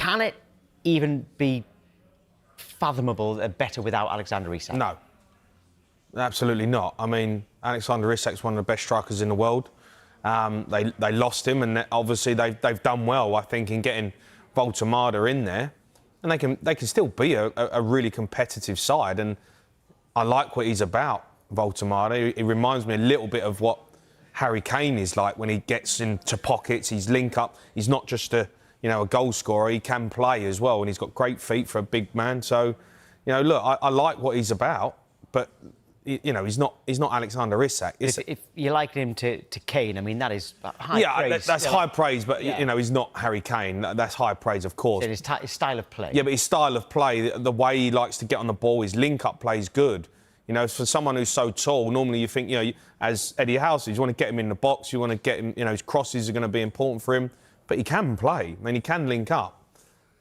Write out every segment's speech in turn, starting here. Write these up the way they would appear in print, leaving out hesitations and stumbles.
Can it even be fathomable better without Alexander Isak? No, absolutely not. I mean, Alexander Isak's one of the best strikers in the world. They lost him, and obviously they've done well, I think, in getting Voltemada in there, and they can still be a really competitive side. And I like what he's about, Voltemada. He reminds me a little bit of what Harry Kane is like when he gets into pockets. He's link up. He's not just a goal scorer. He can play as well, and he's got great feet for a big man. So, look, I like what he's about, but he's not Alexander Isak. If you liken him to Kane, I mean, that is high praise. Yeah, that's high praise, but he's not Harry Kane. That's high praise, of course. His style of play. Yeah, but his style of play, the way he likes to get on the ball, his link-up play is good. For someone who's so tall, normally you think, as Eddie Howe says, you want to get him in the box, you want to get him, his crosses are going to be important for him. But he can play, I mean, he can link up.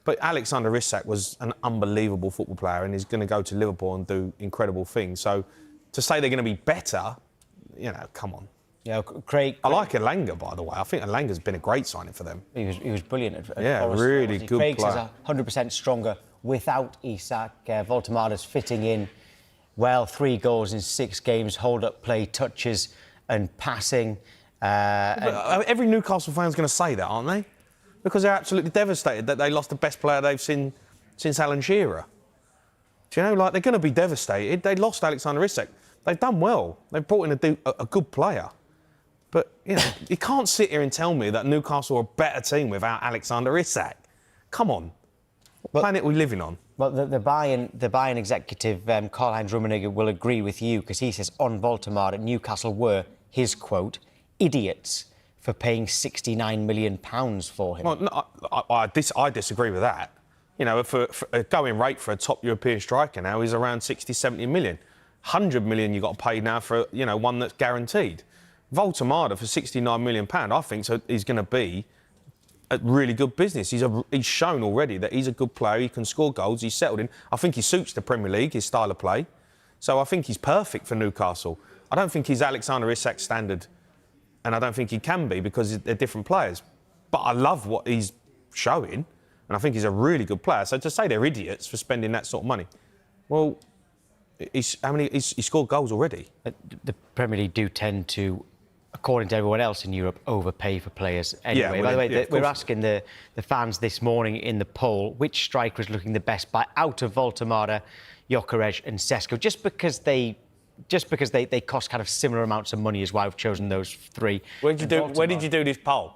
But Alexander Isak was an unbelievable football player, and he's going to go to Liverpool and do incredible things. So to say they're going to be better, come on. Yeah, Craig. I like Elanga, by the way. I think Elanga's been a great signing for them. He was brilliant at Forest. Really good Craig player. Craig's 100% stronger without Isak. Voltemada's fitting in well. 3 goals in 6 games, hold-up play, touches and passing. Every Newcastle fan's going to say that, aren't they? Because they're absolutely devastated that they lost the best player they've seen since Alan Shearer. Do they're going to be devastated. They lost Alexander Isak. They've done well. They've brought in a good player. But, you can't sit here and tell me that Newcastle are a better team without Alexander Isak. Come on. What planet are we living on? Well, the Bayern executive, Karl-Heinz Rummenigge, will agree with you, because he says on Voltemada, Newcastle were, his quote, idiots for paying £69 million for him. Well, no, I disagree with that. For a going rate for a top European striker now is around 60, 70 million. 100 million you've got to pay now for, one that's guaranteed. Voltemada for £69 million, I think he's going to be a really good business. He's shown already that he's a good player. He can score goals. He's settled in. I think he suits the Premier League, his style of play. So I think he's perfect for Newcastle. I don't think he's Alexander Isak standard, and I don't think he can be, because they're different players. But I love what he's showing, and I think he's a really good player. So to say they're idiots for spending that sort of money, well, he scored goals already. The Premier League do tend to, according to everyone else in Europe, overpay for players anyway. Yeah, by the way, we're asking the fans this morning in the poll which striker is looking the best out of Voltemada, Gyökeres and Sesko, just because they cost kind of similar amounts of money is why we've chosen those 3. Where did you do this poll?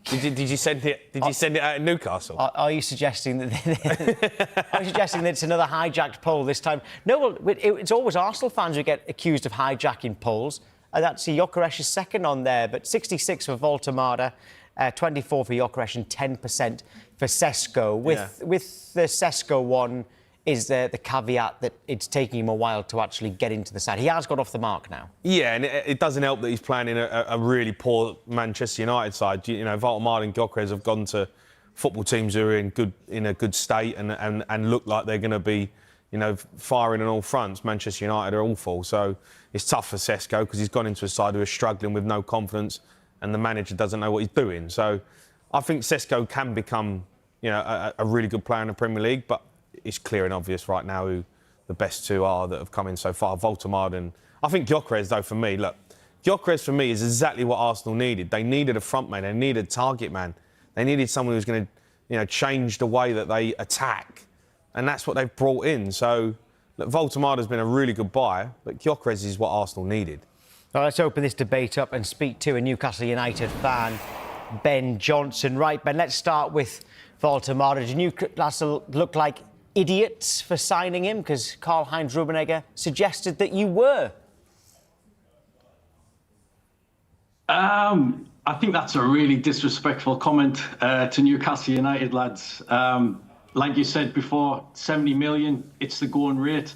Did you send it? Did you send it out in Newcastle? Are you suggesting that? Are you suggesting that it's another hijacked poll this time? No, well, it's always Arsenal fans who get accused of hijacking polls. That's Gyökeres is second on there, but 66 for Voltemada, 24 for Gyökeres and 10% for Sesko. With the Sesko one is the caveat that it's taking him a while to actually get into the side. He has got off the mark now. Yeah, and it doesn't help that he's playing in a really poor Manchester United side. Voltemada and Gyökeres have gone to football teams who are in a good state and look like they're going to be, firing on all fronts. Manchester United are awful, so it's tough for Sesko because he's gone into a side who are struggling with no confidence, and the manager doesn't know what he's doing. So I think Sesko can become, a really good player in the Premier League, but it's clear and obvious right now who the best 2 are that have come in so far, Voltemada and... I think Gyökeres, though, for me, look, Gyökeres for me is exactly what Arsenal needed. They needed a front man, they needed a target man. They needed someone who was going to, change the way that they attack. And that's what they've brought in. So, look, Voltemada's been a really good buy, but Gyökeres is what Arsenal needed. Well, let's open this debate up and speak to a Newcastle United fan, Ben Johnson. Right, Ben, let's start with Voltemada. Did Newcastle look like idiots for signing him? Because Karl-Heinz Rummenigge suggested that you were. I think that's a really disrespectful comment to Newcastle United, lads. Like you said before, 70 million, it's the going rate.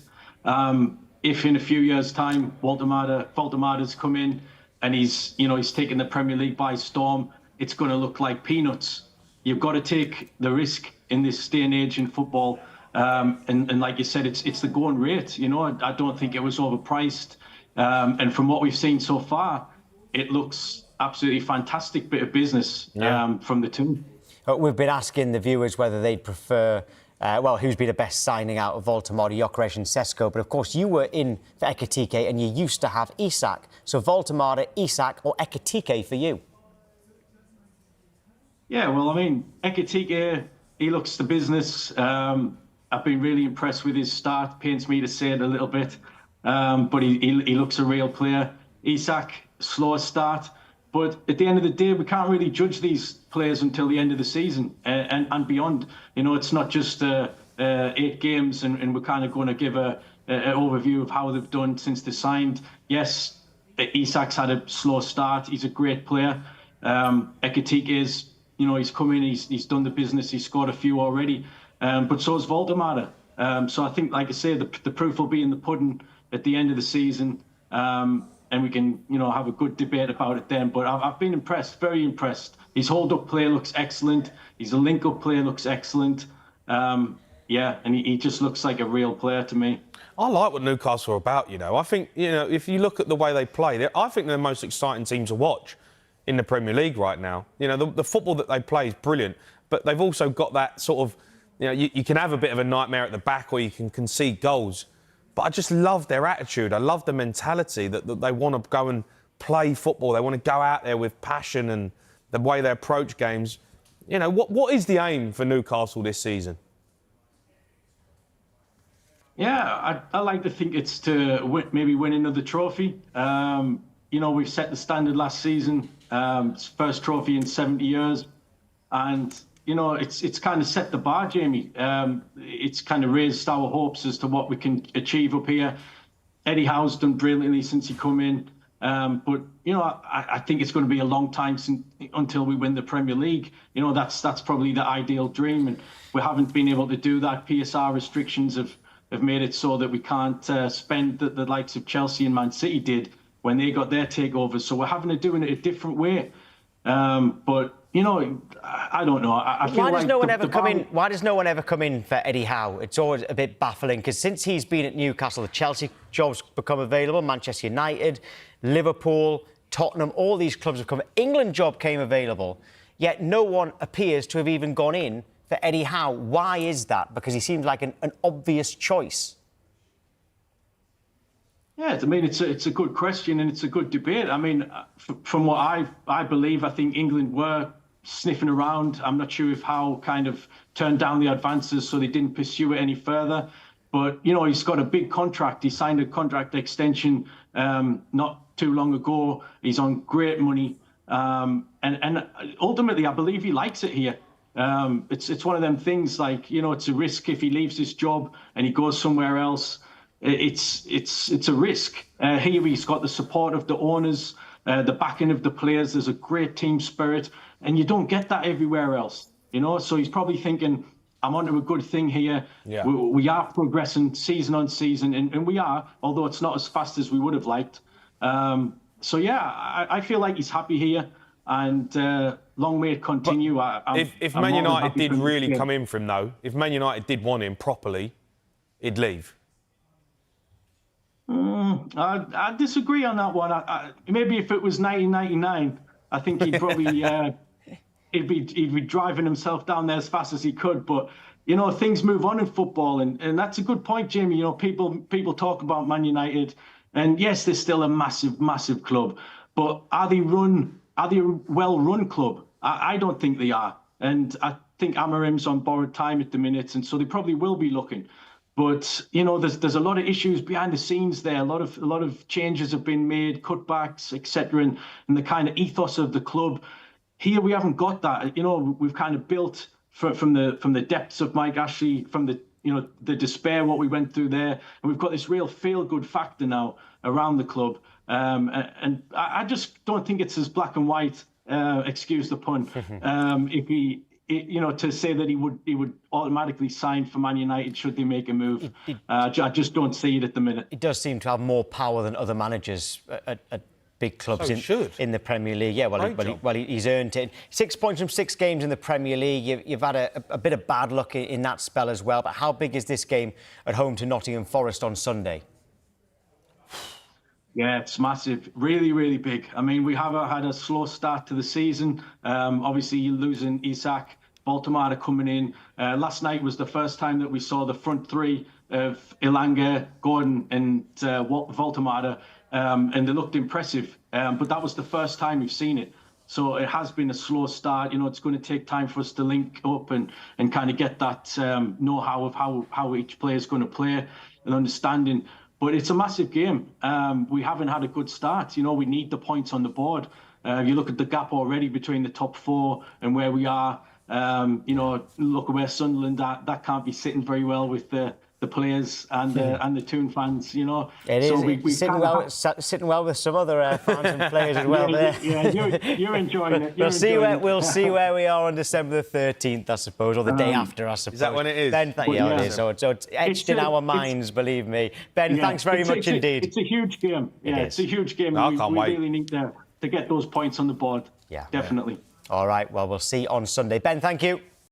If in a few years' time Voltemada's come in and he's taken the Premier League by storm, it's going to look like peanuts. You've got to take the risk in this day and age in football. And like you said, it's the going rate. I don't think it was overpriced. And from what we've seen so far, it looks absolutely fantastic bit of business from the team. We've been asking the viewers whether they'd prefer, who's been the best signing out of Voldemort, Gyökeres and Sesko. But of course, you were in for Ekitike and you used to have Isak. So Voldemort, Isak or Ekitike for you? Yeah, well, I mean, Ekitike, he looks the business. I've been really impressed with his start. Pains me to say it a little bit, but he looks a real player. Isak, slow start. But at the end of the day, we can't really judge these players until the end of the season and beyond. You know, it's not just 8 games and we're kind of going to give an overview of how they've done since they signed. Yes, Isak's had a slow start. He's a great player. Ekitike is, you know, he's come in, he's done the business, he's scored a few already. But so is Voldemort. So I think, like I say, the proof will be in the pudding at the end of the season. And we can, you know, have a good debate about it then. But I've been impressed, very impressed. His hold-up play looks excellent. His link-up play looks excellent. Yeah, and he just looks like a real player to me. I like what Newcastle are about, you know. I think, you know, if you look at the way they play, I think they're the most exciting team to watch in the Premier League right now. You know, the football that they play is brilliant, but they've also got that sort of, you know, you can have a bit of a nightmare at the back or you can concede goals. But I just love their attitude. I love the mentality that they want to go and play football. They want to go out there with passion and the way they approach games. You know, what is the aim for Newcastle this season? Yeah, I like to think it's to maybe win another trophy. You know, we've set the standard last season. First trophy in 70 years. And you know, it's kind of set the bar, Jamie. It's kind of raised our hopes as to what we can achieve up here. Eddie Howe's done brilliantly since he come in. But, you know, I think it's going to be a long time until we win the Premier League. You know, that's probably the ideal dream. And we haven't been able to do that. PSR restrictions have made it so that we can't spend the likes of Chelsea and Man City did when they got their takeovers. So we're having to do it a different way. But you know, I don't know. I feel why does like no one ever come in? Why does no one ever come in for Eddie Howe? It's always a bit baffling because since he's been at Newcastle, the Chelsea jobs become available, Manchester United, Liverpool, Tottenham, all these clubs have come. England job came available, yet no one appears to have even gone in for Eddie Howe. Why is that? Because he seems like an obvious choice. Yeah, I mean, it's a good question and it's a good debate. I mean, from what I believe, I think England were sniffing around. I'm not sure if Howe kind of turned down the advances, so they didn't pursue it any further. But, you know, he's got a big contract. He signed a contract extension not too long ago. He's on great money. And ultimately, I believe he likes it here. It's one of them things like, you know, it's a risk if he leaves his job and he goes somewhere else. It's a risk. Here he's got the support of the owners, the backing of the players. There's a great team spirit, and you don't get that everywhere else. You know, so he's probably thinking, I'm onto a good thing here. Yeah. We are progressing season on season, and we are, although it's not as fast as we would have liked. So yeah, I feel like he's happy here, and long may it continue. If Man United did really come in for him, though, if Man United did want him properly, he'd leave. I disagree on that one. Maybe if it was 1999, I think he'd probably he'd be driving himself down there as fast as he could. But you know, things move on in football, and that's a good point, Jamie. You know, people talk about Man United, and yes, they're still a massive club, but are they a well-run club? I don't think they are, and I think Amarim's on borrowed time at the minute, and so they probably will be looking. But you know, there's a lot of issues behind the scenes there. A lot of changes have been made, cutbacks, etc., and the kind of ethos of the club. Here we haven't got that. You know, we've kind of built from the depths of Mike Ashley, from the despair what we went through there, and we've got this real feel-good factor now around the club. And I just don't think it's as black and white. Excuse the pun. If he. You know, to say that he would automatically sign for Man United should they make a move. I just don't see it at the minute. He does seem to have more power than other managers at big clubs in the Premier League. Yeah, well, he's earned it. 6 points from 6 games in the Premier League. You've had a bit of bad luck in that spell as well. But how big is this game at home to Nottingham Forest on Sunday? Yeah, it's massive. Really, really big. I mean, we have had a slow start to the season. Obviously, you're losing Isak. Baltimore coming in. Last night was the first time that we saw the front three of Elanga, Gordon and Baltimore, and they looked impressive. But that was the first time we've seen it. So it has been a slow start. It's going to take time for us to link up and kind of get that know-how of how each player is going to play and understanding. But it's a massive game. We haven't had a good start. We need the points on the board. You look at the gap already between the top four and where we are. Look at where Sunderland that can't be sitting very well with the players and the Toon fans. It is. So we sitting well with some other fans and players as well. You're enjoying it. We'll see where we are on December the 13th, I suppose, or the day after, I suppose. Is that when it is? Ben, it is. So it's etched in our minds, believe me. Ben, thanks very much indeed. It's a huge game. It's a huge game. I can't wait. We really need to get those points on the board. Yeah, definitely. All right. Well, we'll see on Sunday. Ben, thank you.